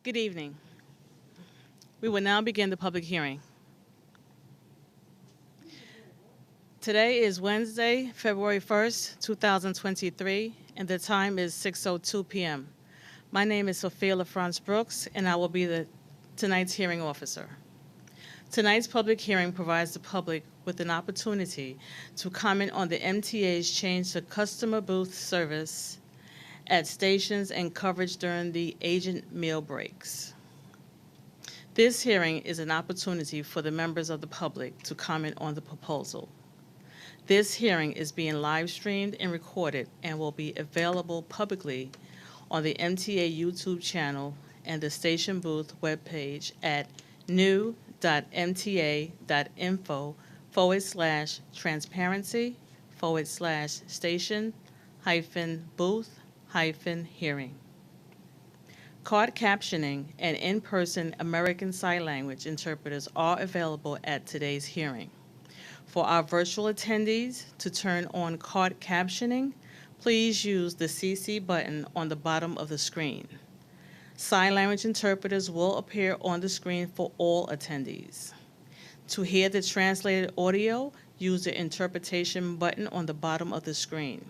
Good evening. We will now begin the public hearing. Today is Wednesday, February 1st, 2023, and the time is 6:02 p.m. My name is Sophia LaFrance Brooks, and I will be tonight's hearing officer. Tonight's public hearing provides the public with an opportunity to comment on the MTA's change to customer booth service at stations and coverage during the agent meal breaks. This hearing is an opportunity for the members of the public to comment on the proposal. This hearing is being live streamed and recorded and will be available publicly on the MTA YouTube channel and the station booth webpage at new.mta.info/transparency/station-booth-hearing. Card captioning and in-person American Sign Language interpreters are available at today's hearing. For our virtual attendees, to turn on card captioning, please use the CC button on the bottom of the screen. Sign language interpreters will appear on the screen for all attendees. To hear the translated audio, use the interpretation button on the bottom of the screen.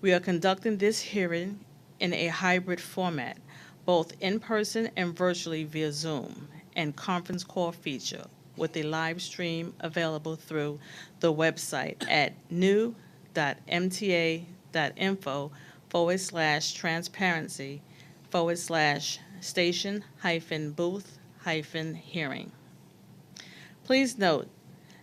We are conducting this hearing in a hybrid format, both in person and virtually via Zoom and conference call feature, with a live stream available through the website at new.mta.info/transparency/station-booth-hearing. Please note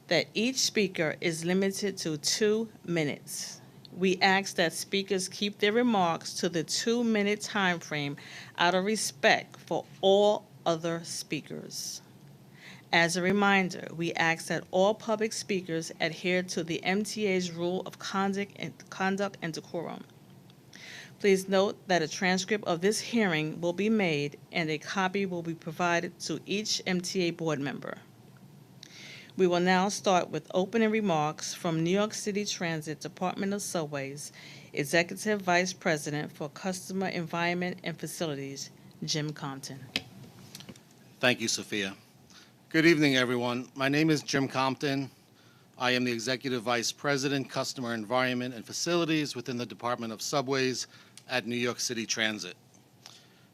that each speaker is limited to 2 minutes. We ask that speakers keep their remarks to the 2-minute time frame out of respect for all other speakers. As a reminder, we ask that all public speakers adhere to the MTA's rule of conduct and decorum. Please note that a transcript of this hearing will be made and a copy will be provided to each MTA board member. We will now start with opening remarks from New York City Transit Department of Subways Executive Vice President for Customer Environment and Facilities, Jim Compton. Thank you, Sophia. Good evening, everyone. My name is Jim Compton. I am the Executive Vice President, Customer Environment and Facilities within the Department of Subways at New York City Transit.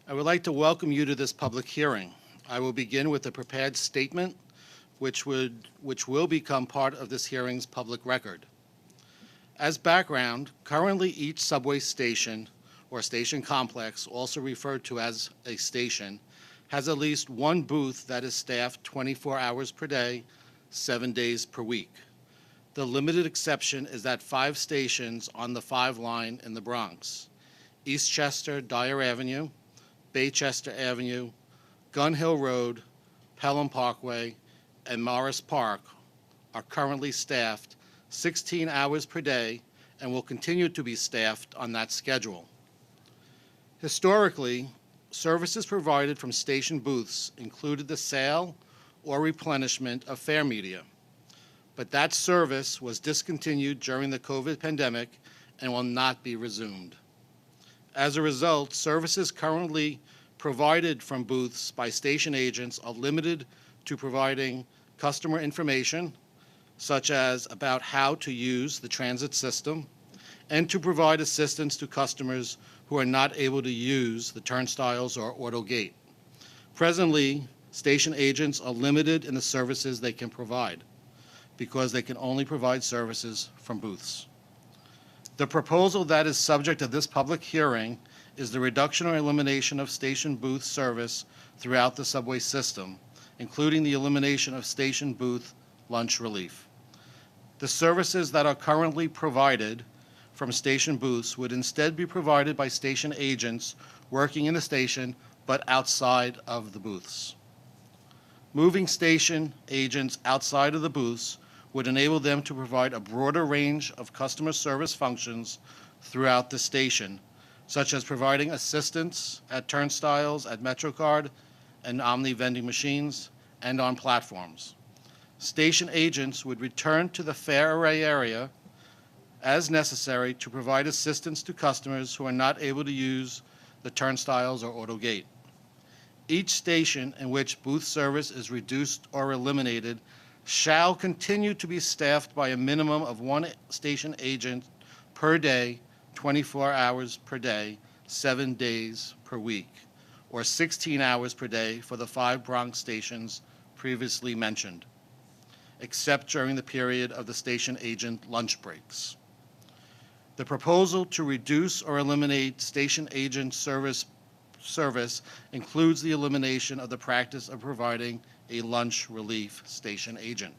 I would like to welcome you to this public hearing. I will begin with a prepared statement which will become part of this hearing's public record. As background, currently each subway station or station complex, also referred to as a station, has at least one booth that is staffed 24 hours per day, 7 days per week. The limited exception is at 5 stations on the 5 line in the Bronx: Eastchester, Dyer Avenue, Baychester Avenue, Gun Hill Road, Pelham Parkway, and Morris Park are currently staffed 16 hours per day and will continue to be staffed on that schedule. Historically, services provided from station booths included the sale or replenishment of fare media, but that service was discontinued during the COVID pandemic and will not be resumed. As a result, services currently provided from booths by station agents are limited to providing customer information, such as about how to use the transit system, and to provide assistance to customers who are not able to use the turnstiles or auto gate. Presently, station agents are limited in the services they can provide because they can only provide services from booths. The proposal that is subject to this public hearing is the reduction or elimination of station booth service throughout the subway system, including the elimination of station booth lunch relief. The services that are currently provided from station booths would instead be provided by station agents working in the station but outside of the booths. Moving station agents outside of the booths would enable them to provide a broader range of customer service functions throughout the station, such as providing assistance at turnstiles, at MetroCard, and Omni vending machines, and on platforms. Station agents would return to the fare array area as necessary to provide assistance to customers who are not able to use the turnstiles or auto gate. Each station in which booth service is reduced or eliminated shall continue to be staffed by a minimum of one station agent per day, 24 hours per day, 7 days per week, or 16 hours per day for the 5 Bronx stations previously mentioned, except during the period of the station agent lunch breaks. The proposal to reduce or eliminate station agent service includes the elimination of the practice of providing a lunch relief station agent.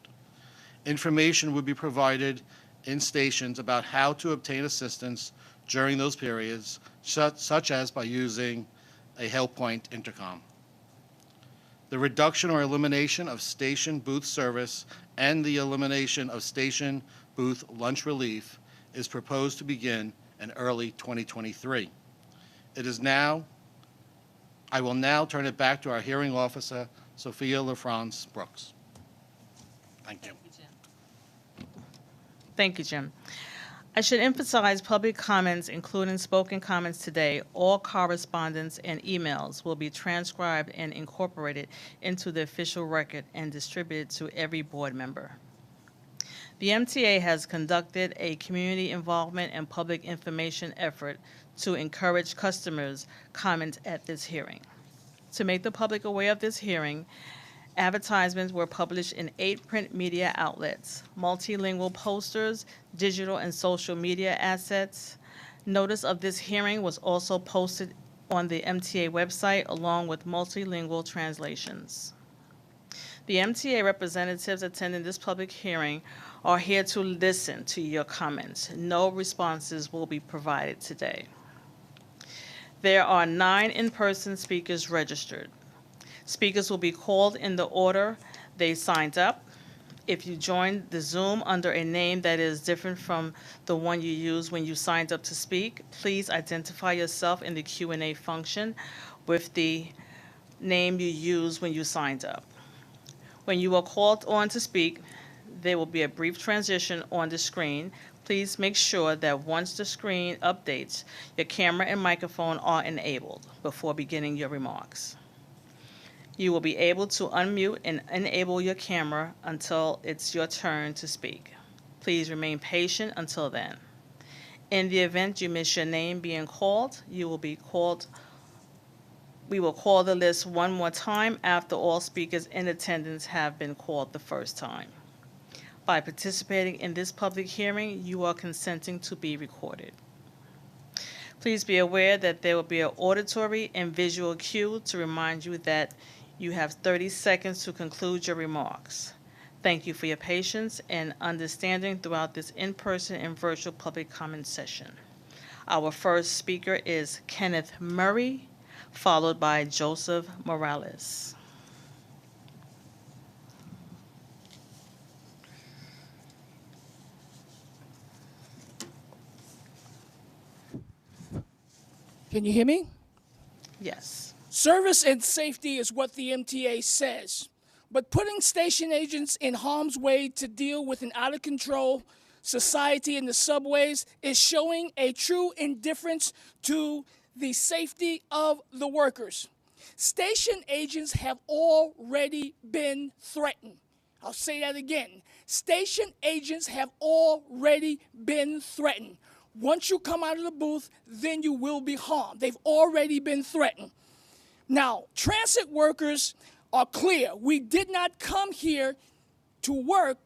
Information would be provided in stations about how to obtain assistance during those periods, such as by using a Help Point intercom. The reduction or elimination of station booth service and the elimination of station booth lunch relief is proposed to begin in early 2023. I will now turn it back to our hearing officer, Sophia LaFrance Brooks. Thank you. Thank you, Jim. I should emphasize public comments, including spoken comments today. All correspondence and emails will be transcribed and incorporated into the official record and distributed to every board member. The MTA has conducted a community involvement and public information effort to encourage customers' comment at this hearing. To make the public aware of this hearing, advertisements were published in 8 print media outlets, multilingual posters, digital and social media assets. Notice of this hearing was also posted on the MTA website along with multilingual translations. The MTA representatives attending this public hearing are here to listen to your comments. No responses will be provided today. There are 9 in-person speakers registered. Speakers will be called in the order they signed up. If you joined the Zoom under a name that is different from the one you used when you signed up to speak, please identify yourself in the Q&A function with the name you used when you signed up. When you are called on to speak, there will be a brief transition on the screen. Please make sure that once the screen updates, your camera and microphone are enabled before beginning your remarks. You will be able to unmute and enable your camera until it's your turn to speak. Please remain patient until then. In the event you miss your name being called, we will call the list one more time after all speakers in attendance have been called the first time. By participating in this public hearing, you are consenting to be recorded. Please be aware that there will be an auditory and visual cue to remind you that you have 30 seconds to conclude your remarks. Thank you for your patience and understanding throughout this in-person and virtual public comment session. Our first speaker is Kenneth Murray, followed by Joseph Morales. Can you hear me? Yes. Service and safety is what the MTA says, but putting station agents in harm's way to deal with an out-of-control society in the subways is showing a true indifference to the safety of the workers. Station agents have already been threatened. I'll say that again. Station agents have already been threatened. Once you come out of the booth, then you will be harmed. They've already been threatened. Now, transit workers are clear. We did not come here to work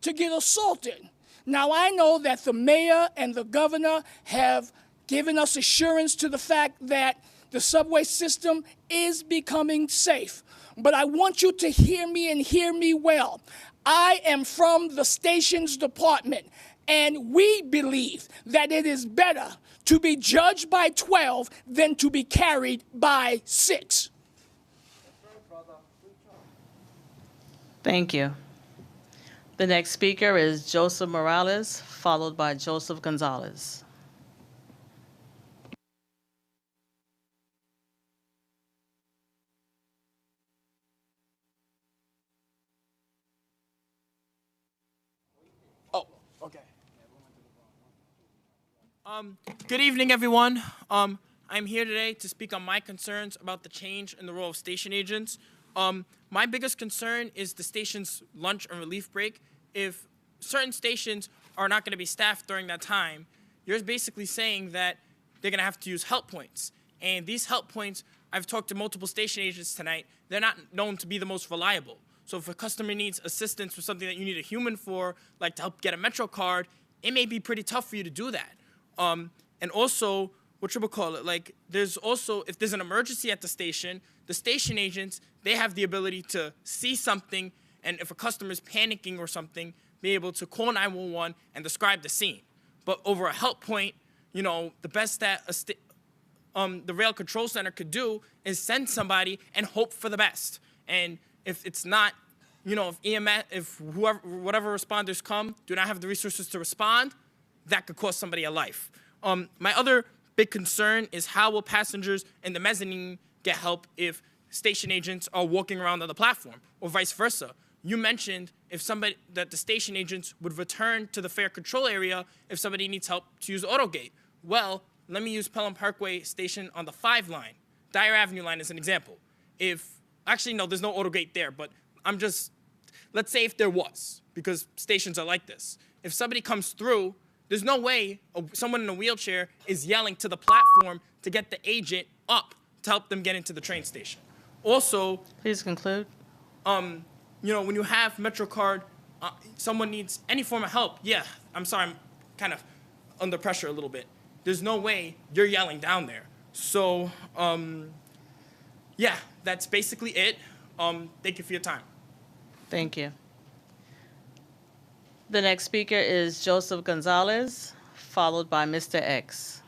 to get assaulted. Now, I know that the mayor and the governor have given us assurance to the fact that the subway system is becoming safe. But I want you to hear me and hear me well. I am from the stations department, and we believe that it is better to be judged by 12 than to be carried by 6. Thank you. The next speaker is Joseph Morales, followed by Joseph Gonzalez. Oh, okay. Good evening, everyone. I'm here today to speak on my concerns about the change in the role of station agents. My biggest concern is the station's lunch and relief break. If certain stations are not going to be staffed during that time, you're basically saying that they're going to have to use help points. And these help points, I've talked to multiple station agents tonight, they're not known to be the most reliable. So if a customer needs assistance for something that you need a human for, like to help get a Metro card, it may be pretty tough for you to do that. And also, like there's also, if there's an emergency at the station agents, they have the ability to see something, and if a customer is panicking or something, be able to call 911 and describe the scene. But over a help point, the best that the rail control center could do is send somebody and hope for the best. And if it's not, if EMS, if whatever responders come, do not have the resources to respond, that could cost somebody a life. My other big concern is how will passengers in the mezzanine get help if station agents are walking around on the platform, or vice versa. You mentioned that the station agents would return to the fare control area if somebody needs help to use AutoGate. Well, let me use Pelham Parkway Station on the 5 line. Dyer Avenue line is an example. Actually, no, there's no AutoGate there, but let's say if there was, because stations are like this. If somebody comes through, there's no way someone in a wheelchair is yelling to the platform to get the agent up to help them get into the train station. Also, Please conclude. when you have MetroCard, someone needs any form of help. Yeah, I'm sorry, I'm kind of under pressure a little bit. There's no way you're yelling down there. So, yeah, that's basically it. Thank you for your time. Thank you. The next speaker is Joseph Gonzalez, followed by Mr. X.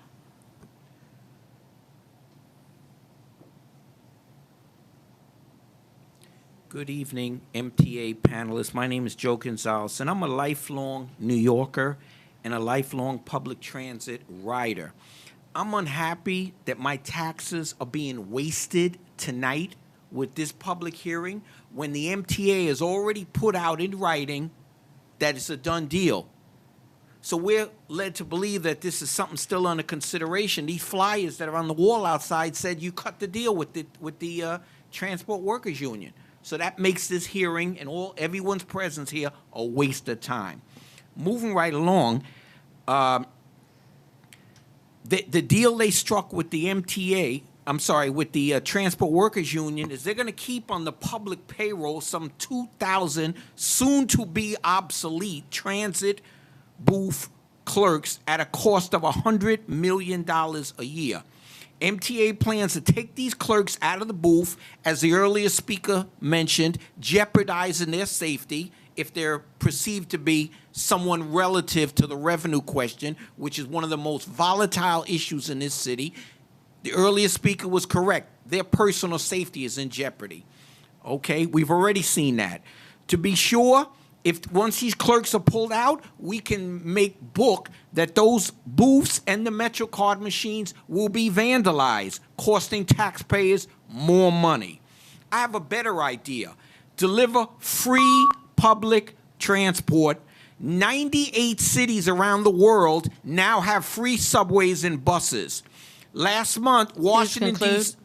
Good evening, MTA panelists. My name is Joe Gonzalez, and I'm a lifelong New Yorker and a lifelong public transit rider. I'm unhappy that my taxes are being wasted tonight with this public hearing when the MTA has already put out in writing that it's a done deal. So we're led to believe that this is something still under consideration. These flyers that are on the wall outside said you cut the deal with the Transport Workers Union. So that makes this hearing and everyone's presence here a waste of time. Moving right along, the deal they struck with the MTA, with the Transport Workers Union, is they're going to keep on the public payroll some 2,000 soon-to-be obsolete transit booth clerks at a cost of $100 million a year. MTA plans to take these clerks out of the booth, as the earlier speaker mentioned, jeopardizing their safety if they're perceived to be someone relative to the revenue question, which is one of the most volatile issues in this city. The earlier speaker was correct. Their personal safety is in jeopardy. Okay, we've already seen that. To be sure, once these clerks are pulled out, we can make book that those booths and the MetroCard machines will be vandalized, costing taxpayers more money. I have a better idea. Deliver free public transport. 98 cities around the world now have free subways and buses. Last month, Washington, D.C.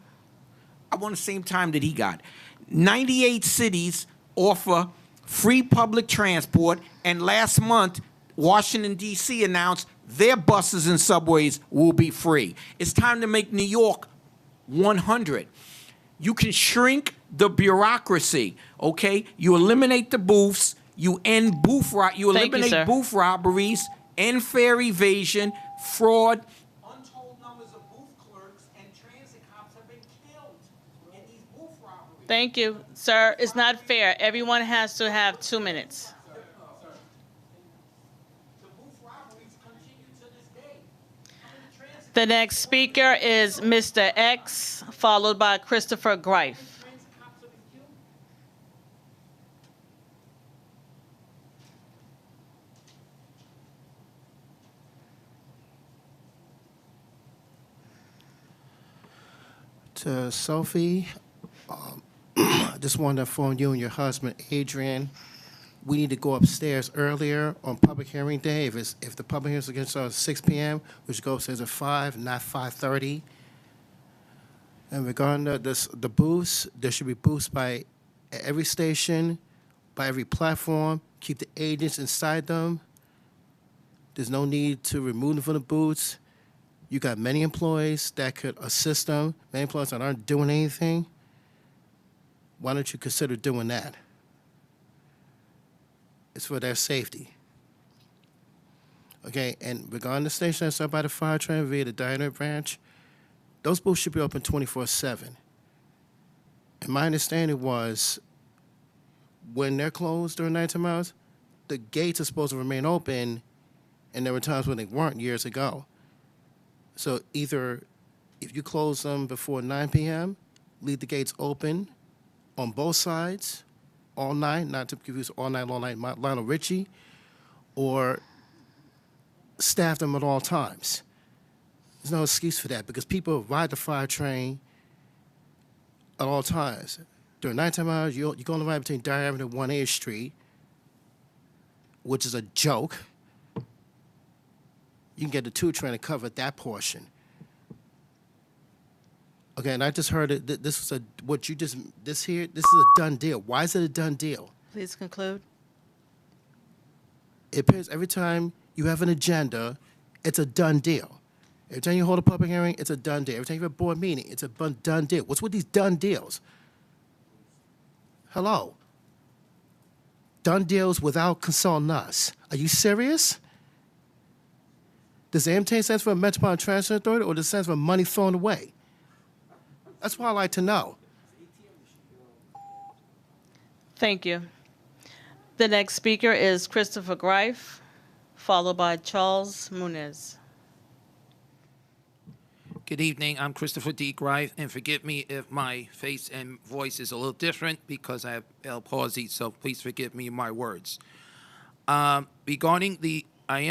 I want the same time that he got. 98 cities offer free public transport, and last month, Washington, D.C. announced their buses and subways will be free. It's time to make New York 100. You can shrink the bureaucracy, okay? You eliminate the booths, you end eliminate booth robberies, end fare evasion, fraud. Untold numbers of booth clerks and transit cops have been killed in these booth robberies. Thank you, sir. It's not fair. Everyone has to have 2 minutes. The next speaker is Mr. X, followed by Christopher Greif. To Sophie, I just wanted to inform you and your husband, Adrian, we need to go upstairs earlier on public hearing day. If the public hearing is against 6 p.m., we should go upstairs at 5, not 5:30. And regarding the booths, there should be booths by every station, by every platform. Keep the agents inside them. There's no need to remove them from the booths. You got many employees that could assist them. Many employees that aren't doing anything. Why don't you consider doing that? It's for their safety. Okay, and regarding the station that's up by the fire train via the Diner branch, those booths should be open 24/7. And my understanding was when they're closed during nighttime hours, the gates are supposed to remain open, and there were times when they weren't years ago. So either if you close them before 9 p.m., leave the gates open on both sides all night, not to confuse all night long like Lionel Richie, or staff them at all times. There's no excuse for that because people ride the fire train at all times. During nighttime hours, you go on the ride between Dyer Avenue and 1A Street, which is a joke. You can get the 2 train to cover that portion. Okay, and I just heard it. This is a done deal. Why is it a done deal? Please conclude. It appears every time you have an agenda, it's a done deal. Every time you hold a public hearing, it's a done deal. Every time you have a board meeting, it's a done deal. What's with these done deals? Hello? Done deals without consulting us. Are you serious? Does the MTA stand for Metropolitan Transit Authority or does it stand for money thrown away? That's what I'd like to know. Thank you. The next speaker is Christopher Greif, followed by Charles Muniz. Good evening. I'm Christopher D. Greif, and forgive me if my face and voice is a little different because I have Bell palsy, so please forgive me my words. Regarding I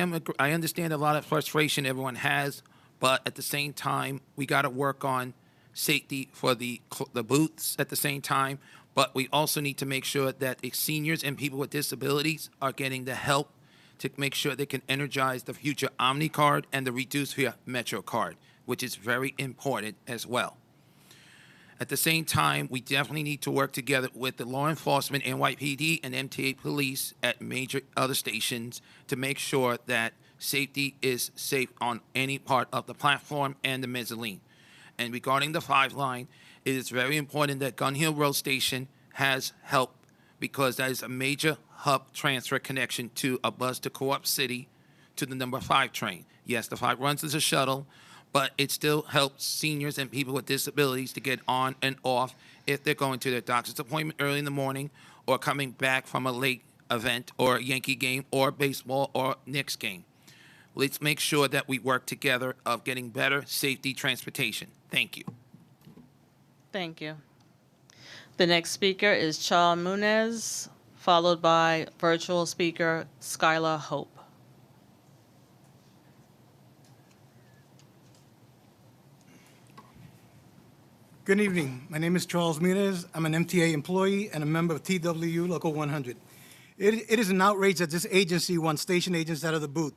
understand a lot of frustration everyone has, but at the same time, we got to work on safety for the booths at the same time, but we also need to make sure that the seniors and people with disabilities are getting the help to make sure they can energize the future Omni card and the reduced via Metro card, which is very important as well. At the same time, we definitely need to work together with the law enforcement, NYPD, and MTA police at major other stations to make sure that safety is safe on any part of the platform and the mezzanine. And regarding the 5 line, it is very important that Gun Hill Road Station has help because that is a major hub transfer connection to a bus to Co-op City to the number 5 train. Yes, the 5 runs as a shuttle, but it still helps seniors and people with disabilities to get on and off if they're going to their doctor's appointment early in the morning or coming back from a late event or a Yankee game or baseball or Knicks game. Let's make sure that we work together of getting better safety transportation. Thank you. Thank you. The next speaker is Charles Muniz, followed by virtual speaker Skylar Hope. Good evening. My name is Charles Muniz. I'm an MTA employee and a member of TWU Local 100. It is an outrage that this agency wants station agents out of the booth.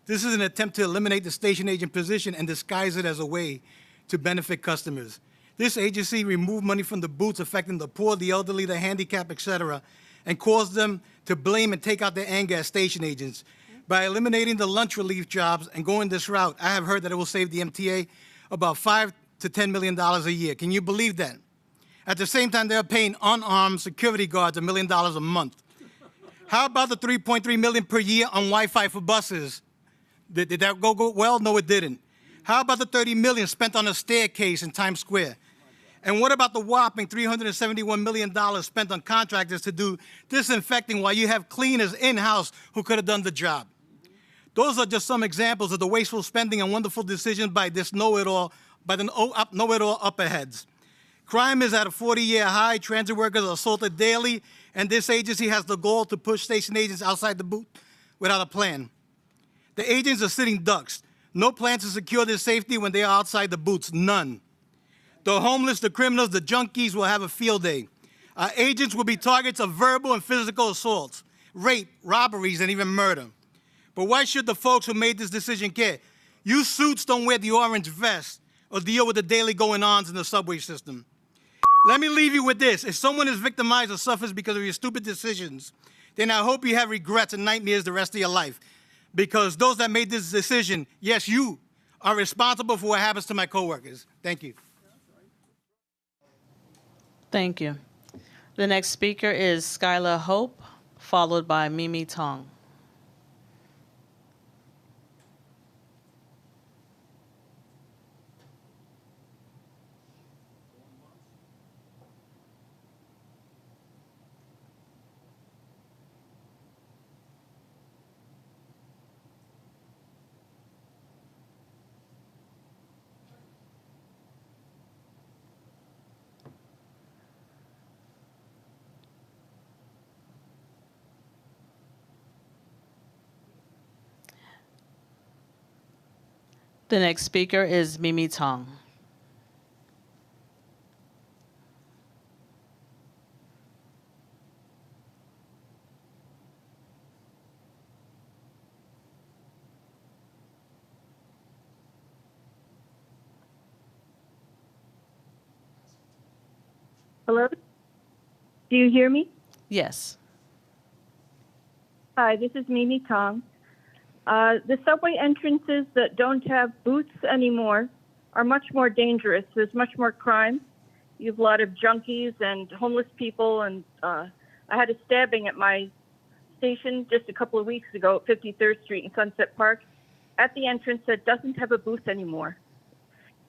This is an attempt to eliminate the station agent position and disguise it as a way to benefit customers. This agency removed money from the booths affecting the poor, the elderly, the handicapped, etc., and caused them to blame and take out their anger at station agents. By eliminating the lunch relief jobs and going this route, I have heard that it will save the MTA about $5 to $10 million a year. Can you believe that? At the same time, they're paying unarmed security guards $1 million a month. How about the $3.3 million per year on Wi-Fi for buses? Did that go well? No, it didn't. How about the $30 million spent on a staircase in Times Square? And what about the whopping $371 million spent on contractors to do disinfecting while you have cleaners in-house who could have done the job? Those are just some examples of the wasteful spending and wonderful decisions by this know-it-all upper heads. Crime is at a 40-year high. Transit workers are assaulted daily, and this agency has the goal to push station agents outside the booth without a plan. The agents are sitting ducks. No plan to secure their safety when they are outside the booths, none. The homeless, the criminals, the junkies will have a field day. Our agents will be targets of verbal and physical assaults, rape, robberies, and even murder. But why should the folks who made this decision care? You suits don't wear the orange vest. or deal with the daily going-ons in the subway system. Let me leave you with this. If someone is victimized or suffers because of your stupid decisions, then I hope you have regrets and nightmares the rest of your life. Because those that made this decision, yes, you are responsible for what happens to my coworkers. Thank you. Thank you. The next speaker is Skylar Hope, followed by Mimi Tong. The next speaker is Mimi Tong. Hello? Do you hear me? Yes. Hi, this is Mimi Tong. The subway entrances that don't have booths anymore are much more dangerous. There's much more crime. You have a lot of junkies and homeless people, and I had a stabbing at my station just a couple of weeks ago at 53rd Street in Sunset Park at the entrance that doesn't have a booth anymore.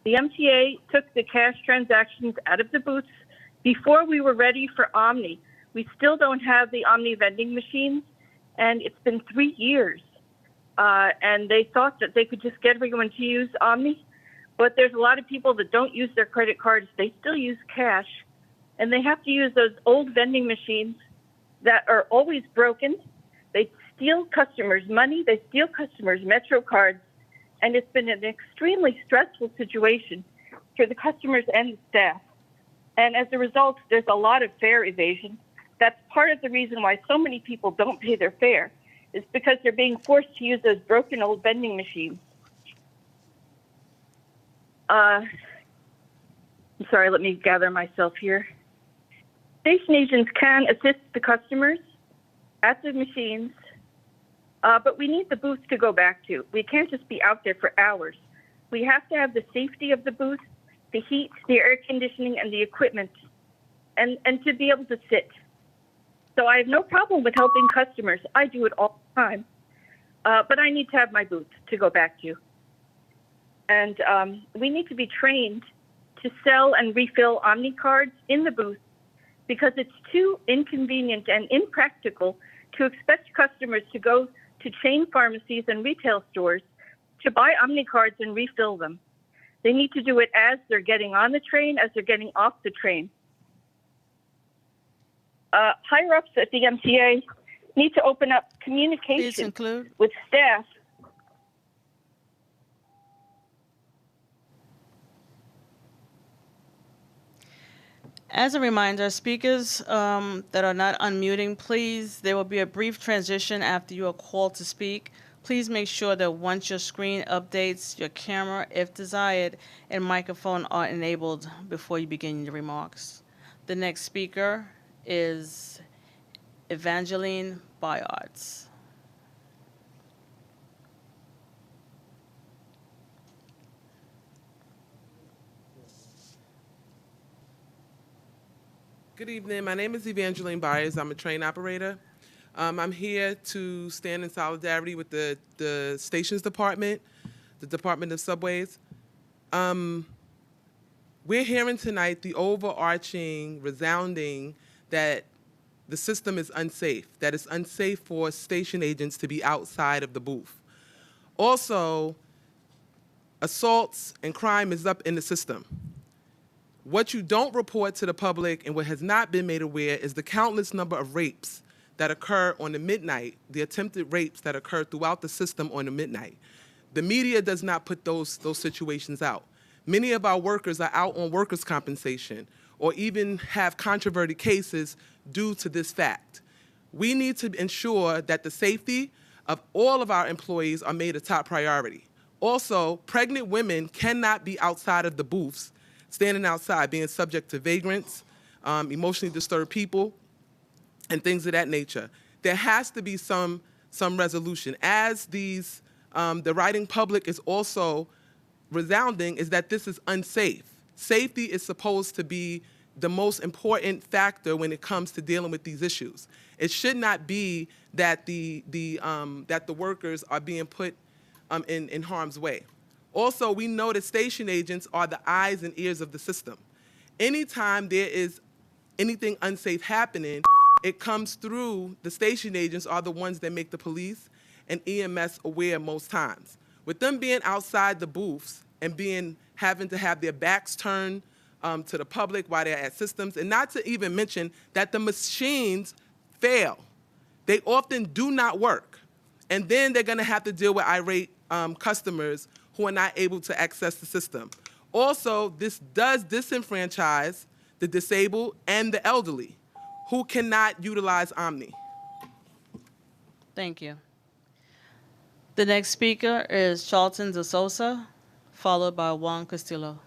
The MTA took the cash transactions out of the booths before we were ready for Omni. We still don't have the Omni vending machines, and it's been 3 years. And they thought that they could just get everyone to use Omni, but there's a lot of people that don't use their credit cards. They still use cash, and they have to use those old vending machines that are always broken. They steal customers' money. They steal customers' Metro cards, and it's been an extremely stressful situation for the customers and the staff. And as a result, there's a lot of fare evasion. That's part of the reason why so many people don't pay their fare, is because they're being forced to use those broken old vending machines. I'm sorry, let me gather myself here. Station agents can assist the customers at the machines, but we need the booth to go back to. We can't just be out there for hours. We have to have the safety of the booth, the heat, the air conditioning, and the equipment, and to be able to sit. So I have no problem with helping customers. I do it all the time. But I need to have my booth to go back to. And we need to be trained to sell and refill Omni cards in the booth, because it's too inconvenient and impractical to expect customers to go to chain pharmacies and retail stores to buy Omni cards and refill them. They need to do it as they're getting on the train, as they're getting off the train. Higher ups at the MTA need to open up Please communication conclude. with staff. As a reminder, speakers that are not unmuting, please, there will be a brief transition after you are called to speak. Please make sure that once your screen updates, your camera, if desired, and microphone are enabled before you begin your remarks. The next speaker is Evangeline Byards. Good evening. My name is Evangeline Byers. I'm a train operator. I'm here to stand in solidarity with the stations department, the Department of Subways. We're hearing tonight the overarching, resounding that the system is unsafe, that it's unsafe for station agents to be outside of the booth. Also, assaults and crime is up in the system. What you don't report to the public and what has not been made aware is the countless number of rapes that occur on the midnight, the attempted rapes that occur throughout the system on the midnight. The media does not put those situations out. Many of our workers are out on workers' compensation or even have controverted cases due to this fact. We need to ensure that the safety of all of our employees are made a top priority. Also, pregnant women cannot be outside of the booths, standing outside, being subject to vagrants, emotionally disturbed people, and things of that nature. There has to be some resolution. As these, the writing public is also resounding, is that this is unsafe. Safety is supposed to be the most important factor when it comes to dealing with these issues. It should not be that the workers are being put in harm's way. Also, we know that station agents are the eyes and ears of the system. Anytime there is anything unsafe happening, it comes through the station agents are the ones that make the police and EMS aware most times. With them being outside the booths and having to have their backs turned to the public while they're at systems, and not to even mention that the machines fail. They often do not work. And then they're gonna have to deal with irate customers who are not able to access the system. Also, this does disenfranchise the disabled and the elderly who cannot utilize Omni. Thank you. The next speaker is Charlton de Sosa, followed by Juan Castillo.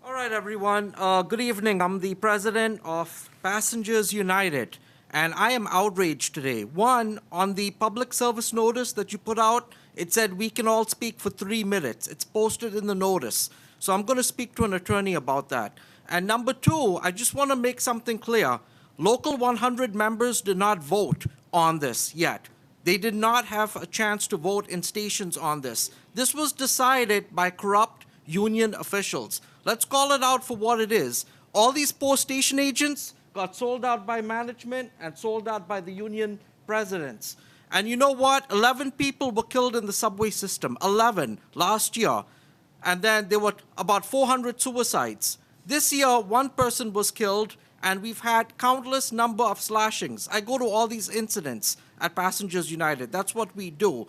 All right, everyone. Good evening. I'm the president of Passengers United, and I am outraged today. One, on the public service notice that you put out, it said we can all speak for 3 minutes. It's posted in the notice. So I'm going to speak to an attorney about that. And number two, I just want to make something clear. Local 100 members did not vote on this yet. They did not have a chance to vote in stations on this. This was decided by corrupt union officials. Let's call it out for what it is. All these post station agents got sold out by management and sold out by the union presidents. And you know what? 11 people were killed in the subway system. 11 last year. And then there were about 400 suicides. This year, 1 person was killed, and we've had countless number of slashings. I go to all these incidents at Passengers United. That's what we do.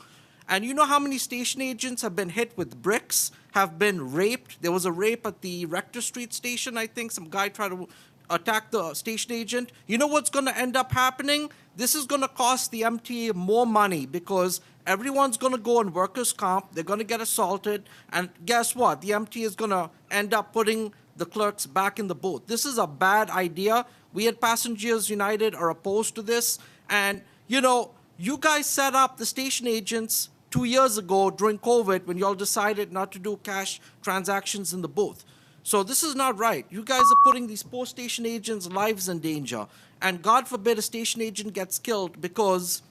And you know how many station agents have been hit with bricks, have been raped? There was a rape at the Rector Street station, I think. Some guy tried to attack the station agent. You know what's going to end up happening? This is going to cost the MTA more money because everyone's going to go on workers' comp. They're going to get assaulted. And guess what? The MTA is going to end up putting the clerks back in the booth. This is a bad idea. We at Passengers United are opposed to this. And, you know, you guys set up the station agents 2 years ago during COVID when y'all decided not to do cash transactions in the booth. So this is not right. You guys are putting these post station agents' lives in danger. And God forbid a station agent gets killed because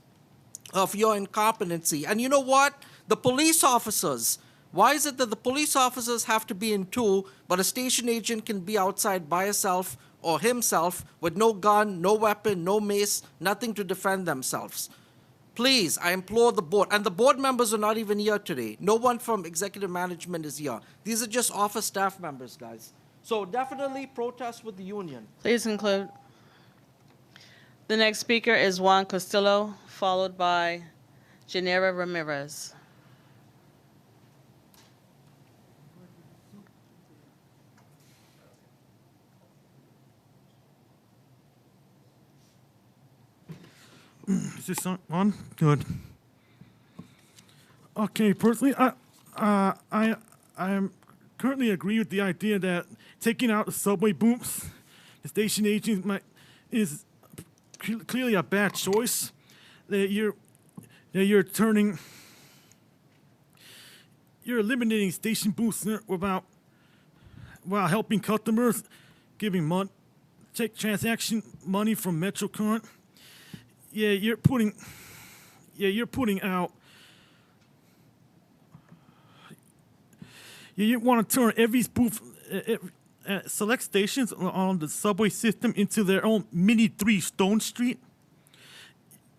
of your incompetency. And you know what? The police officers, why is it that the police officers have to be in 2, but a station agent can be outside by herself or himself with no gun, no weapon, no mace, nothing to defend themselves? Please, I implore the board, and the board members are not even here today. No one from executive management is here. These are just office staff members, guys. So definitely protest with the union. Please conclude. The next speaker is Juan Castillo, followed by Janera Ramirez. Is this on? Good. Okay, personally, I am currently agree with the idea that taking out the subway booths, the station agents is clearly a bad choice. That you're eliminating station booths while helping customers, giving check transaction money from MetroCurrent. You're putting out. You want to turn every booth, select stations on the subway system into their own mini 3 Stone Street.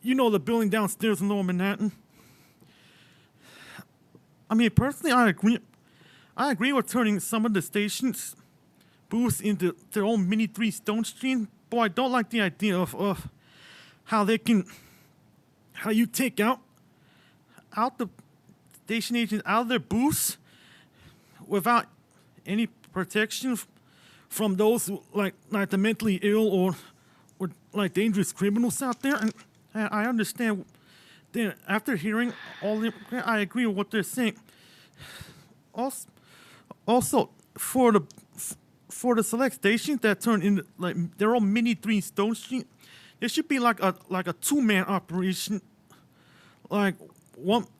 You know the building downstairs in Lower Manhattan. I mean, personally, I agree with turning some of the stations booths into their own mini 3 Stone Street. But I don't like the idea of how you take out the station agents out of their booths without any protection from those who, like the mentally ill or like dangerous criminals out there. And I understand then after hearing all the, I agree with what they're saying. Also, for the select stations that turn into like they're all mini 3 Stone Street, there should be like a 2-man operation. Like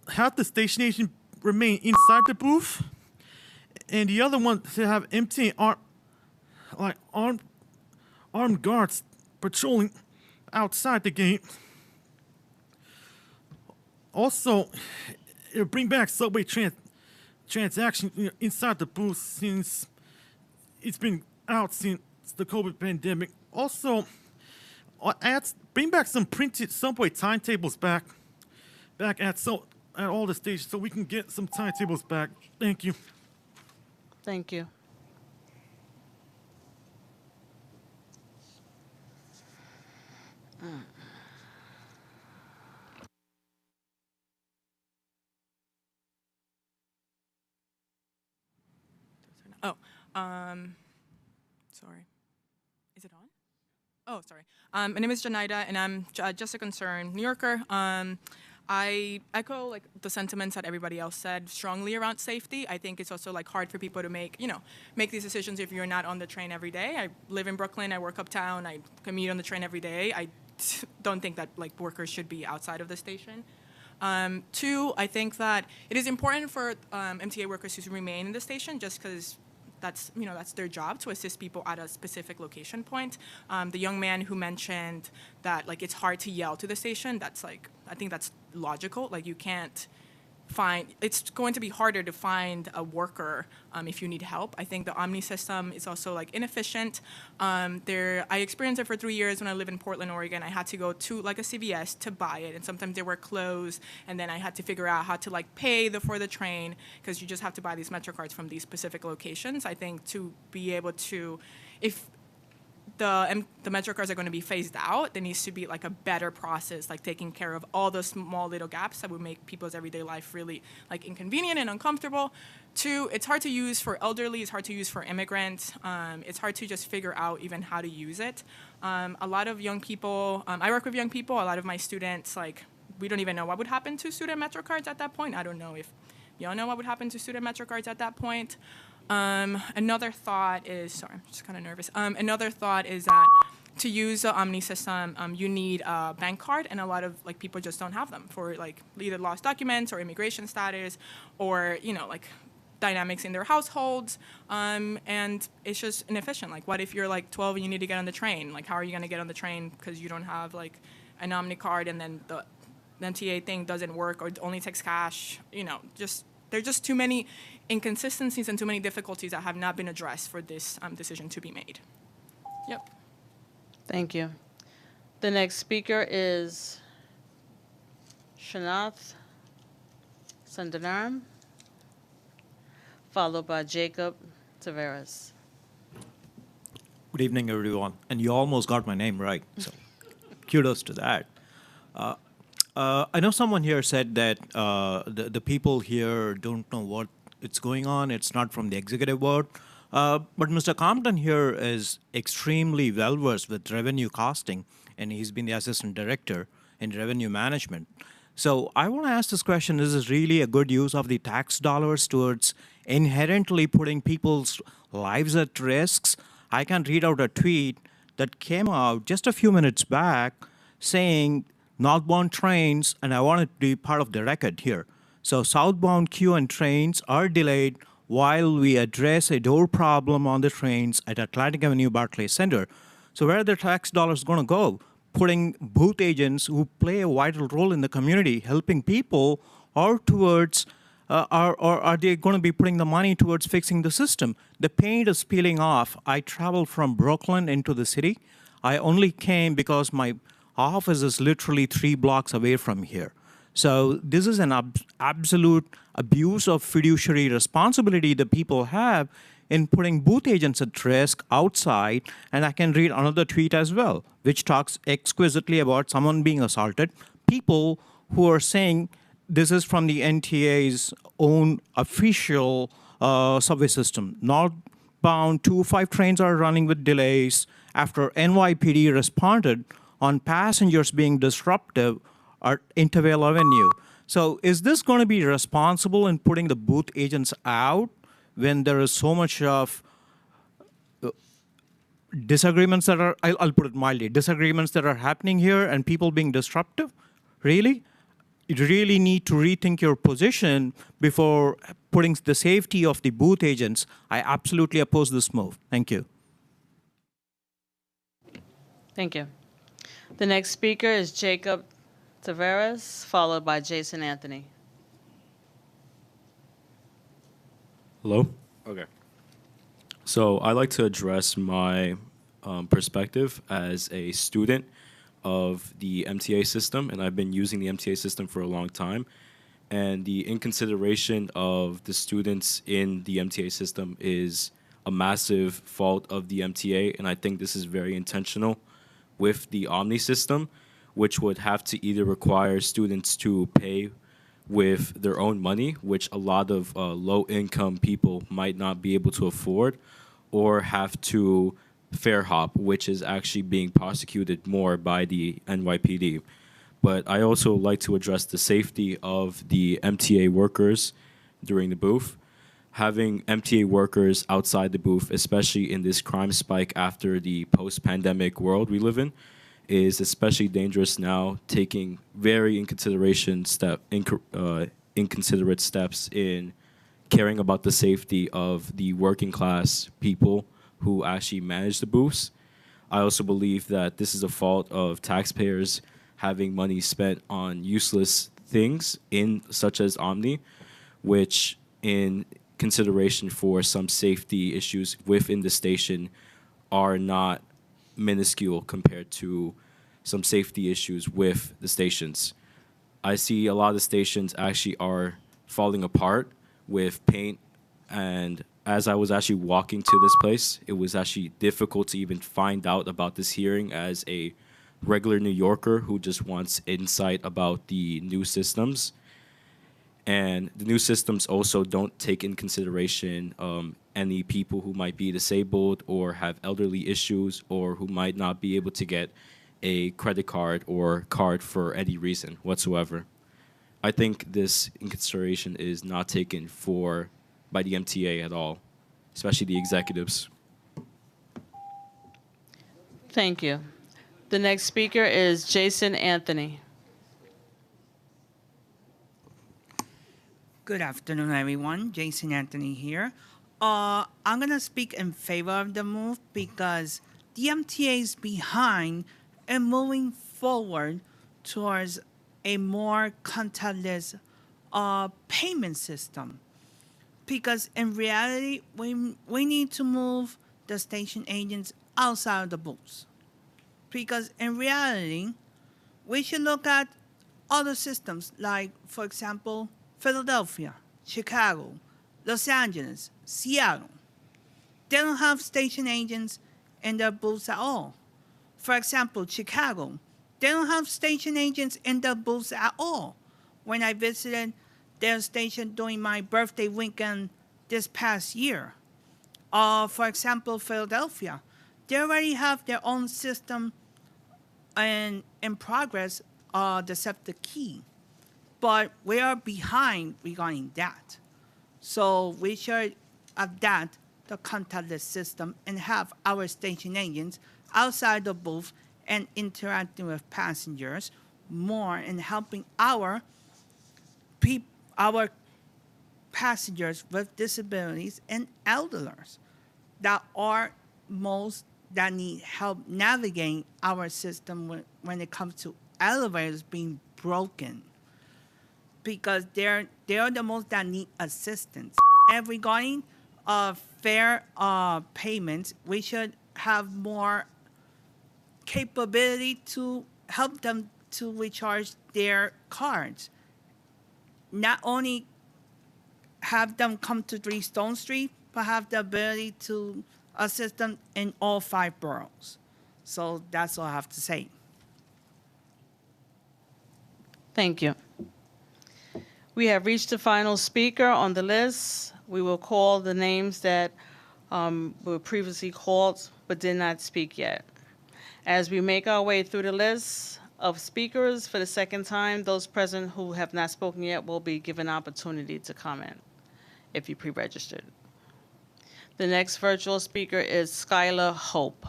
half the station agent remain inside the booth, and the other one to have MTA armed guards patrolling outside the gate. Also, it'll bring back subway transaction inside the booth since it's been out since the COVID pandemic. Also, bring back some printed subway timetables back at all the stations so we can get some timetables back. Thank you. Thank you. Oh, sorry. Is it on? Oh, sorry. My name is Janaida, and I'm just a concerned New Yorker. I echo like the sentiments that everybody else said strongly around safety. I think it's also like hard for people to make these decisions if you're not on the train every day. I live in Brooklyn. I work uptown. I commute on the train every day. I don't think that like workers should be outside of the station. Two, I think that it is important for MTA workers to remain in the station just because that's their job to assist people at a specific location point. The young man who mentioned that like it's hard to yell to the station, that's like I think that's logical. Like you can't it's going to be harder to find a worker if you need help. I think the Omni system is also like inefficient. I experienced it for 3 years when I lived in Portland, Oregon. I had to go to like a CVS to buy it, and sometimes they were closed, and then I had to figure out how to like pay for the train because you just have to buy these Metro cards from these specific locations. I think to be able to, if the Metro cards are going to be phased out, there needs to be like a better process, like taking care of all the small little gaps that would make people's everyday life really like inconvenient and uncomfortable. Two, it's hard to use for elderly, it's hard to use for immigrants. It's hard to just figure out even how to use it. A lot of young people, I work with young people, a lot of my students, like we don't even know what would happen to student Metro cards at that point. I don't know if y'all know what would happen to student Metro cards at that point. Another thought is, sorry, I'm just kind of nervous. Another thought is that to use the Omni system, you need a bank card, and a lot of like people just don't have them for like either lost documents or immigration status, or like dynamics in their households, and it's just inefficient. Like, what if you're like 12 and you need to get on the train? Like, how are you going to get on the train because you don't have like an Omni card, and then the MTA thing doesn't work or it only takes cash? There's just too many inconsistencies and too many difficulties that have not been addressed for this decision to be made. Yep. Thank you. The next speaker is Shanath Sundaram, followed by Jacob Tavares. Good evening, everyone. And you almost got my name right, so kudos to that. I know someone here said that the people here don't know what it's going on. It's not from the executive board. But Mr. Compton here is extremely well-versed with revenue costing, and he's been the assistant director in revenue management. So I want to ask this question, is this really a good use of the tax dollars towards inherently putting people's lives at risks? I can read out a tweet that came out just a few minutes back saying northbound trains, and I want it to be part of the record here. So southbound queue and trains are delayed while we address a door problem on the trains at Atlantic Avenue Barclays Center. So where are the tax dollars going to go? Putting booth agents who play a vital role in the community, helping people, or towards, or are they going to be putting the money towards fixing the system? The paint is peeling off. I traveled from Brooklyn into the city. I only came because my office is literally 3 blocks away from here. So this is an absolute abuse of fiduciary responsibility that people have in putting booth agents at risk outside. And I can read another tweet as well, which talks exquisitely about someone being assaulted. People who are saying this is from the NTA's own official subway system. Northbound 205 trains are running with delays after NYPD responded on passengers being disruptive Intervale Avenue. So is this going to be responsible in putting the booth agents out when there is so much of disagreements that are, I'll put it mildly, disagreements that are happening here and people being disruptive? Really? You really need to rethink your position before putting the safety of the booth agents. I absolutely oppose this move. Thank you. Thank you. The next speaker is Jacob Tavares, followed by Jason Anthony. Hello? Okay. So I'd like to address my perspective as a student of the MTA system, and I've been using the MTA system for a long time. And the inconsideration of the students in the MTA system is a massive fault of the MTA, and I think this is very intentional with the Omni system, which would have to either require students to pay with their own money, which a lot of low-income people might not be able to afford, or have to fare hop, which is actually being prosecuted more by the NYPD. But I also like to address the safety of the MTA workers during the booth. Having MTA workers outside the booth, especially in this crime spike after the post-pandemic world we live in, is especially dangerous now, taking very inconsiderate steps in caring about the safety of the working class people who actually manage the booths. I also believe that this is a fault of taxpayers having money spent on useless things such as Omni, which in consideration for some safety issues within the station are not minuscule compared to some safety issues with the stations. I see a lot of stations actually are falling apart with paint, and as I was actually walking to this place, it was actually difficult to even find out about this hearing as a regular New Yorker who just wants insight about the new systems. And the new systems also don't take in consideration any people who might be disabled or have elderly issues or who might not be able to get a credit card or card for any reason whatsoever. I think this in consideration is not taken by the MTA at all, especially the executives. Thank you. The next speaker is Jason Anthony. Good afternoon, everyone. Jason Anthony here. I'm going to speak in favor of the move because the MTA is behind and moving forward towards a more contactless payment system. Because in reality, we need to move the station agents outside of the booths. Because in reality, we should look at other systems like, for example, Philadelphia, Chicago, Los Angeles, Seattle. They don't have station agents in their booths at all. For example, Chicago, they don't have station agents in their booths at all. When I visited their station during my birthday weekend this past year. For example, Philadelphia, they already have their own system in progress, the SEPTA key. But we are behind regarding that. So we should adapt the contactless system and have our station agents outside the booth and interacting with passengers more and helping our passengers with disabilities and elders that need help navigating our system when it comes to elevators being broken, because they're the most that need assistance. And regarding fare payments, we should have more capability to help them to recharge their cards. Not only have them come to 3 Stone Street, but have the ability to assist them in all 5 boroughs. So that's all I have to say. Thank you. We have reached the final speaker on the list. We will call the names that were previously called but did not speak yet. As we make our way through the list, of speakers for the second time. Those present who have not spoken yet will be given opportunity to comment if you pre-registered. The next virtual speaker is Skylar Hope.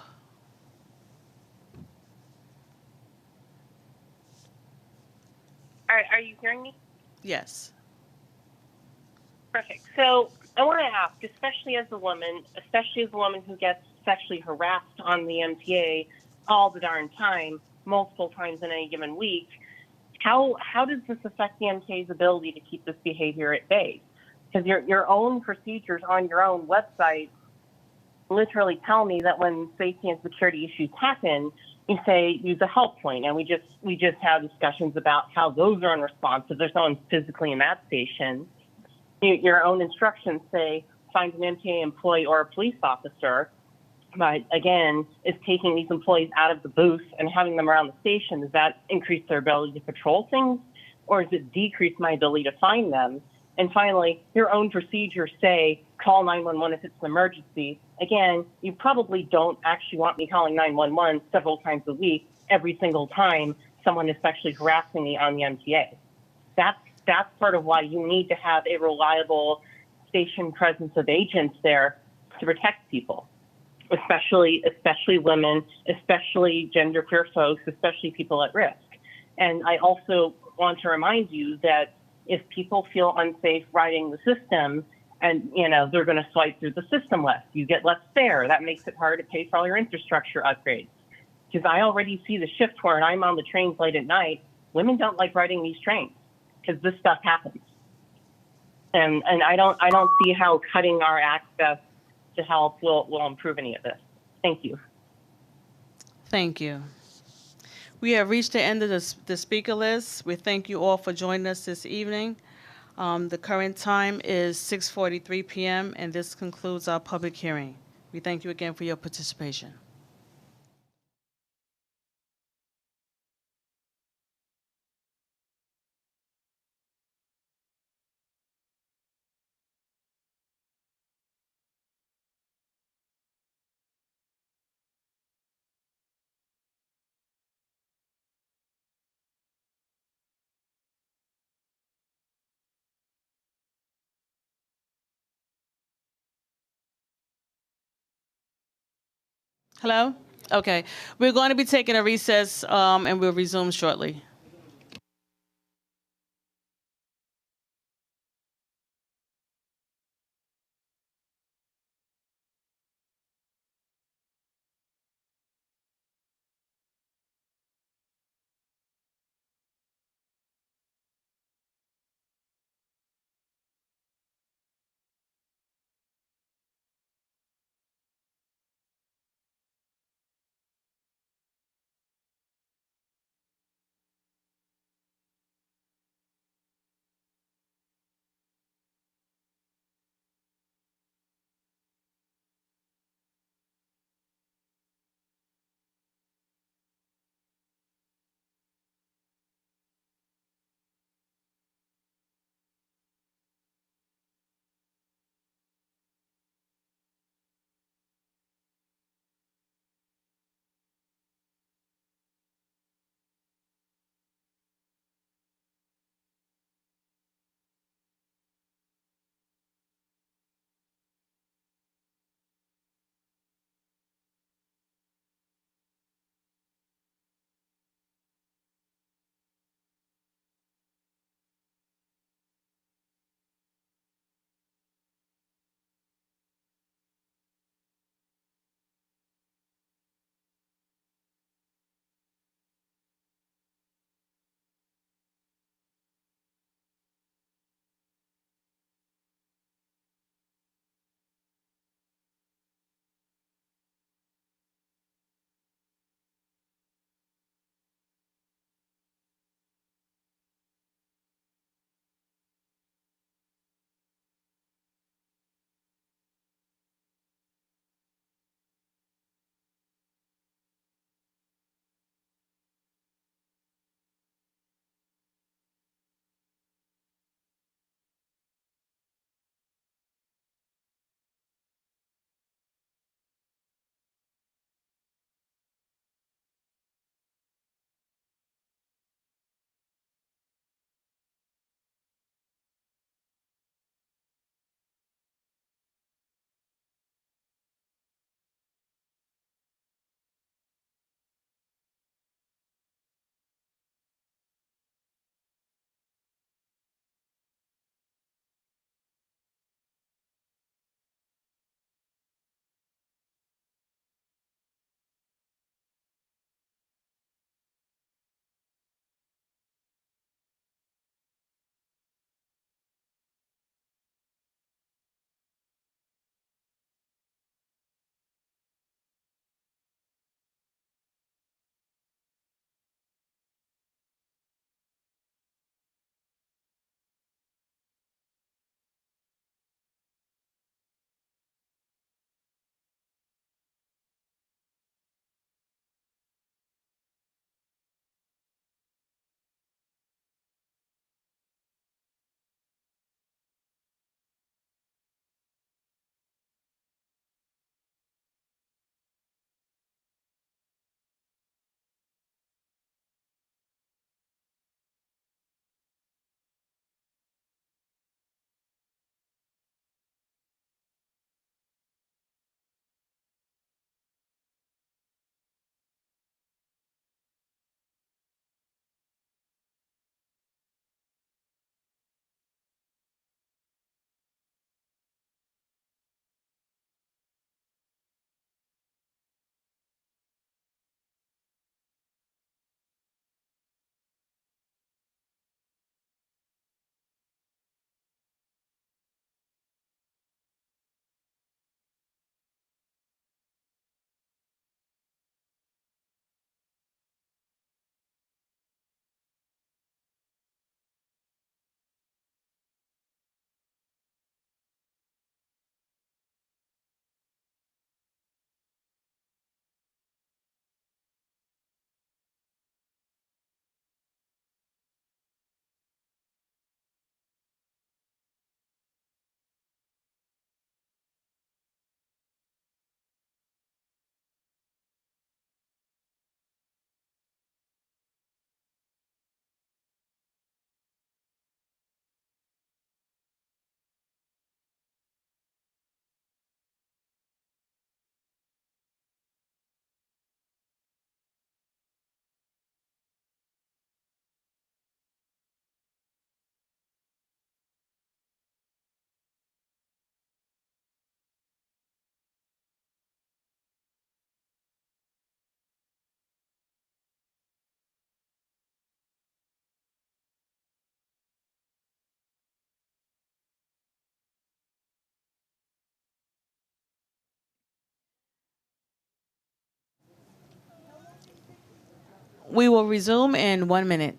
Are you hearing me? Yes. Perfect. So I want to ask, especially as a woman who gets sexually harassed on the MTA all the darn time, multiple times in any given week, how does this affect the MTA's ability to keep this behavior at bay? Because your own procedures on your own website literally tell me that when safety and security issues happen, you say use a help point, and we just have discussions about how those are unresponsive. There's no one physically in that station. Your own instructions say find an MTA employee or a police officer, but again, is taking these employees out of the booth and having them around the station, does that increase their ability to patrol things, or does it decrease my ability to find them? And finally, your own procedures say call 911 if it's an emergency. Again, you probably don't actually want me calling 911 several times a week, every single time someone is sexually harassing me on the MTA. That's part of why you need to have a reliable station presence of agents there to protect people, especially women, especially genderqueer folks, especially people at risk. And I also want to remind you that if people feel unsafe riding the system, and they're going to swipe through the system less, you get less fare. That makes it hard to pay for all your infrastructure upgrades. Because I already see the shift where I'm on the trains late at night. Women don't like riding these trains because this stuff happens. And I don't see how cutting our access to help will improve any of this. Thank you. Thank you. We have reached the end of the speaker list. We thank you all for joining us this evening. The current time is 6:43 p.m., and this concludes our public hearing. We thank you again for your participation. Hello? Okay. We're going to be taking a recess, and we'll resume shortly. We will resume in 1 minute.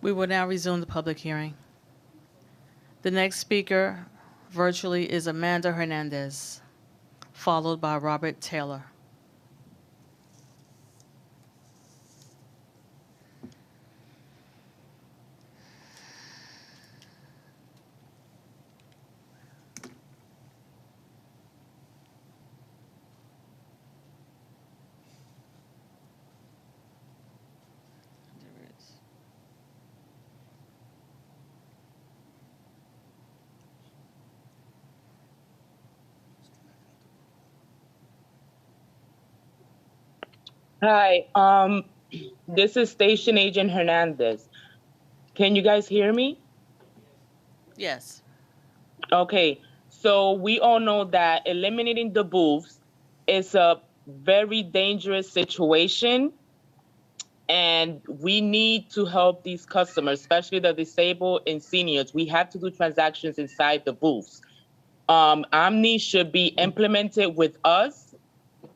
We will now resume the public hearing. The next speaker virtually is Amanda Hernandez, followed by Robert Taylor. Hi, this is Station Agent Hernandez. Can you guys hear me? Yes. Okay, so we all know that eliminating the booths is a very dangerous situation, and we need to help these customers, especially the disabled and seniors. We have to do transactions inside the booths. Omni should be implemented with us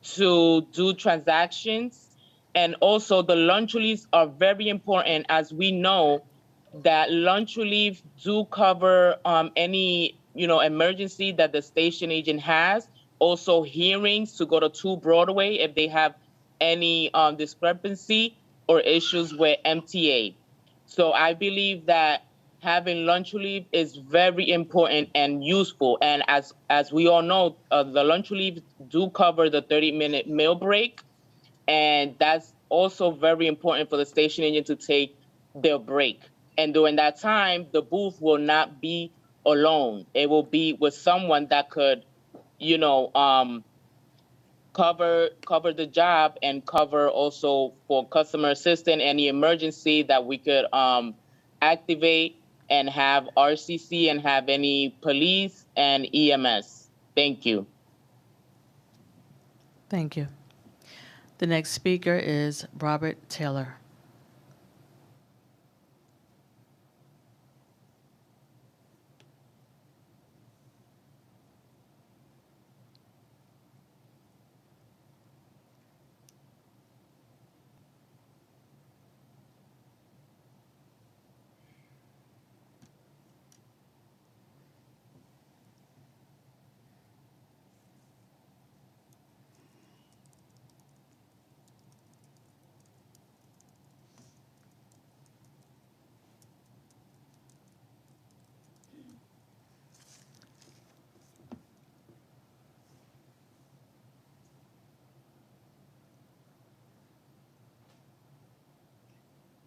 to do transactions. And also the lunch reliefs are very important, as we know that lunch relief do cover any emergency that the station agent has. Also hearings to go to 2 Broadway if they have any discrepancy or issues with MTA. So I believe that having lunch relief is very important and useful. And as we all know, the lunch relief do cover the 30-minute meal break, and that's also very important for the station agent to take their break. And during that time, the booth will not be alone. It will be with someone that could, cover the job and cover also for customer assistant any emergency that we could activate, and have RCC and have any police and EMS. Thank you. Thank you. The next speaker is Robert Taylor.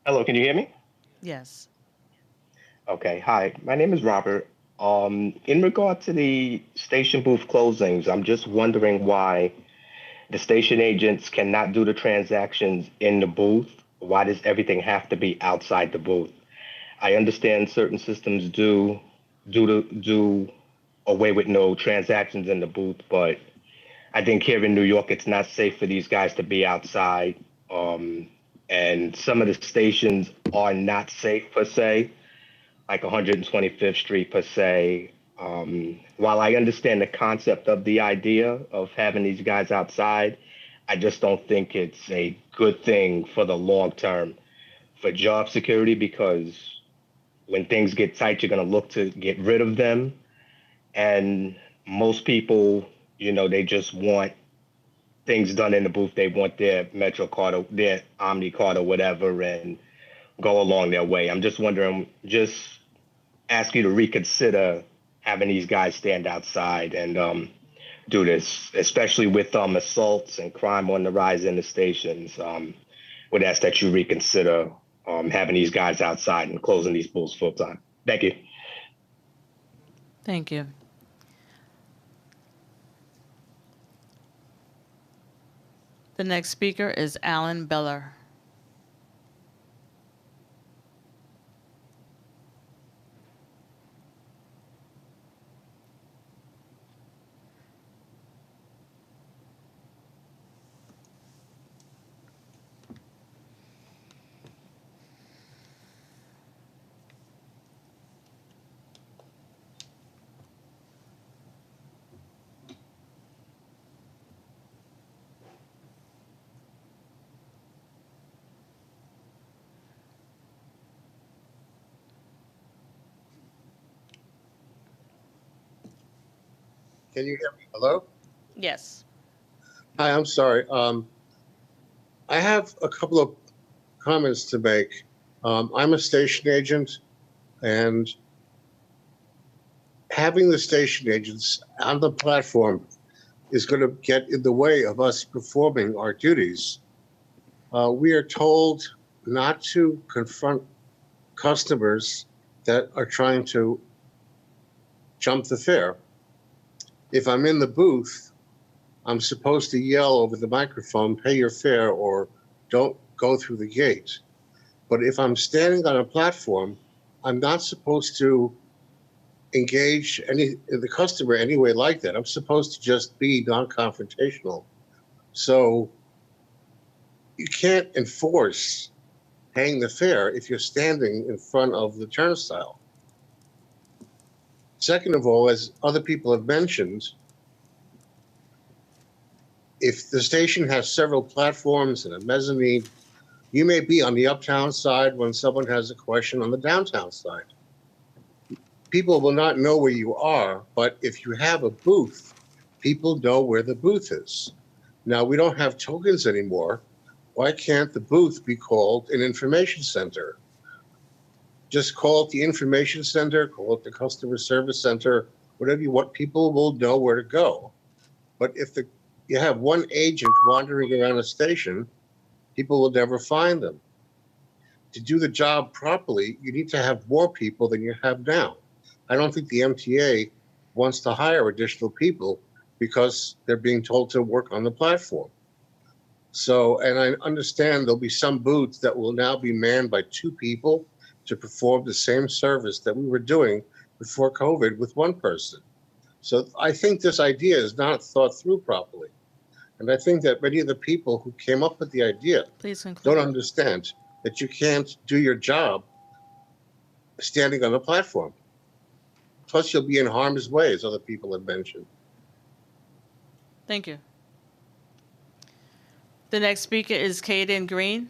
Hello, can you hear me? Yes. Okay, hi. My name is Robert. In regard to the station booth closings, I'm just wondering why the station agents cannot do the transactions in the booth. Why does everything have to be outside the booth? I understand certain systems do away with no transactions in the booth, but I think here in New York, it's not safe for these guys to be outside. And some of the stations are not safe per se, like 125th Street per se. While I understand the concept of the idea of having these guys outside, I just don't think it's a good thing for the long term for job security because when things get tight, you're going to look to get rid of them. And most people, they just want things done in the booth. They want their Metro card or their Omni card or whatever and go along their way. I'm just wondering, just ask you to reconsider having these guys stand outside and do this, especially with assaults and crime on the rise in the stations. Would ask that you reconsider having these guys outside and closing these booths full time. Thank you. Thank you. The next speaker is Alan Beller. Can you hear me? Hello? Yes. Hi, I'm sorry. I have a couple of comments to make. I'm a station agent, and having the station agents on the platform is going to get in the way of us performing our duties. We are told not to confront customers that are trying to jump the fare. If I'm in the booth, I'm supposed to yell over the microphone, pay your fare or don't go through the gate. But if I'm standing on a platform, I'm not supposed to engage the customer anyway like that. I'm supposed to just be non-confrontational. So you can't enforce paying the fare if you're standing in front of the turnstile. Second of all, as other people have mentioned, if the station has several platforms and a mezzanine, you may be on the uptown side when someone has a question on the downtown side. People will not know where you are, but if you have a booth, people know where the booth is. Now, we don't have tokens anymore. Why can't the booth be called an information center? Just call it the information center, call it the customer service center, whatever you want. People will know where to go. But if you have one agent wandering around a station, people will never find them. To do the job properly, you need to have more people than you have now. I don't think the MTA wants to hire additional people because they're being told to work on the platform. So, and I understand there'll be some booths that will now be manned by 2 people to perform the same service that we were doing before COVID with 1 person. So I think this idea is not thought through properly. And I think that many of the people who came up with the idea don't understand that you can't do your job standing on the platform. Plus, you'll be in harm's way, as other people have mentioned. Thank you. The next speaker is Caden Green.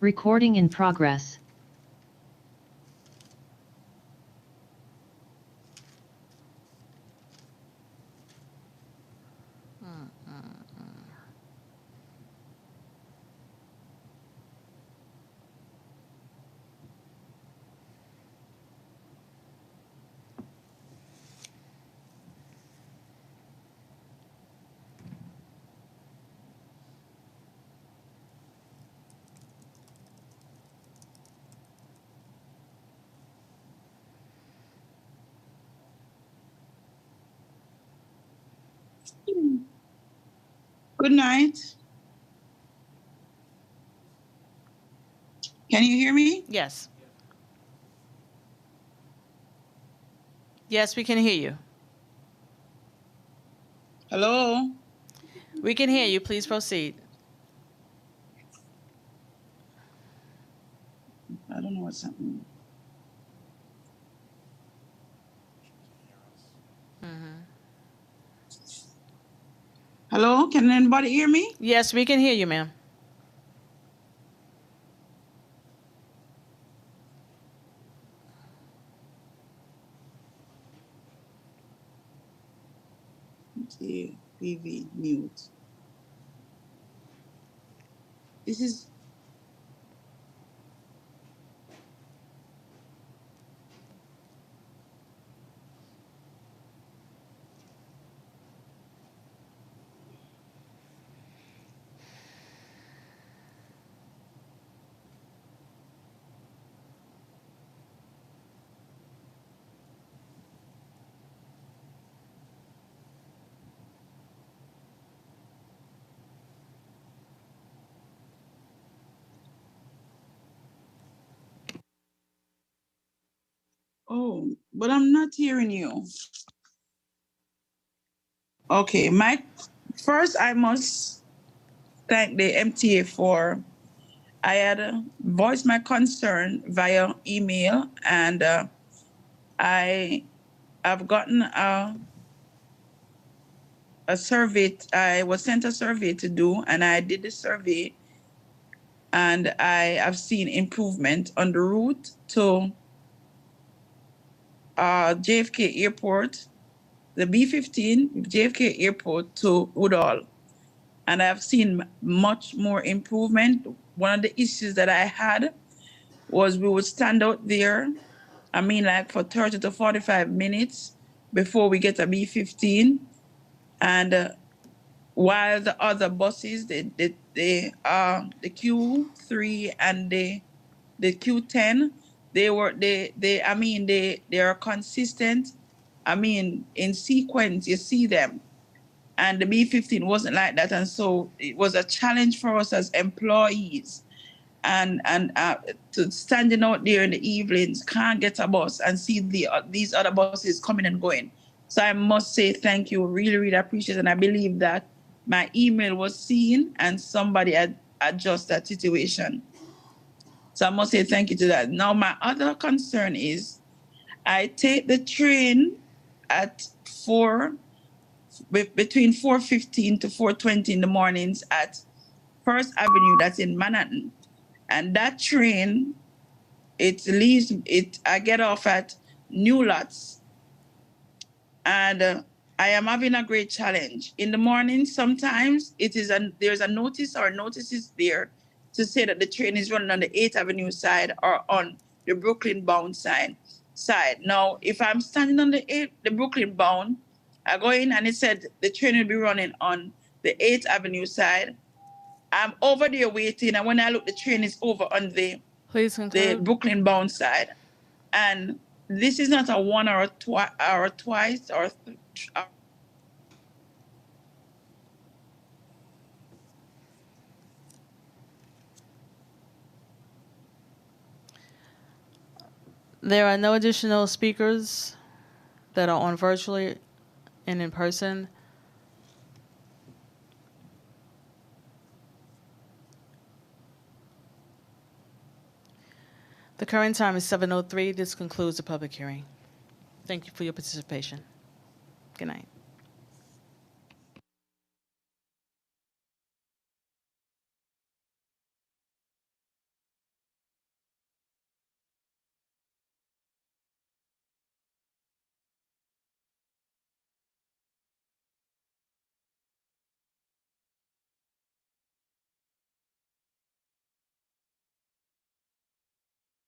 Recording in progress. Good night. Can you hear me? Yes. Yes, we can hear you. Hello? We can hear you. Please proceed. I don't know what's happening. Hello, can anybody hear me? Yes, we can hear you, ma'am. MTA, PV, mute. This is. Oh, but I'm not hearing you. Okay, first I must thank the MTA for, I had voiced my concern via email, and I have gotten a survey. I was sent a survey to do, and I did the survey, and I have seen improvement on the route to JFK Airport, the B-15, JFK Airport to Woodall. And I've seen much more improvement. One of the issues that I had was we would stand out there, I mean, like for 30 to 45 minutes before we get a B-15. And while the other buses, the Q3 and the Q10, they are consistent. I mean, in sequence, you see them. And the B-15 wasn't like that. And so it was a challenge for us as employees. And to standing out there in the evenings, can't get a bus and see these other buses coming and going. So I must say thank you, really, really appreciate it. And I believe that my email was seen and somebody had adjusted that situation. So I must say thank you to that. Now, my other concern is I take the train at between 4:15 to 4:20 in the mornings at First Avenue, that's in Manhattan. And that train, I get off at New Lots. And I am having a great challenge. In the morning, sometimes there's a notice or notices there to say that the train is running on the 8th Avenue side or on the Brooklyn bound side. Now, if I'm standing on the Brooklyn bound, I go in and it said the train will be running on the 8th Avenue side. I'm over there waiting, and when I look, the train is over on the Brooklyn bound side. And this is not a 1 or twice or There are no additional speakers that are on virtually and in person. The current time is 7:03. This concludes the public hearing. Thank you for your participation. Good night.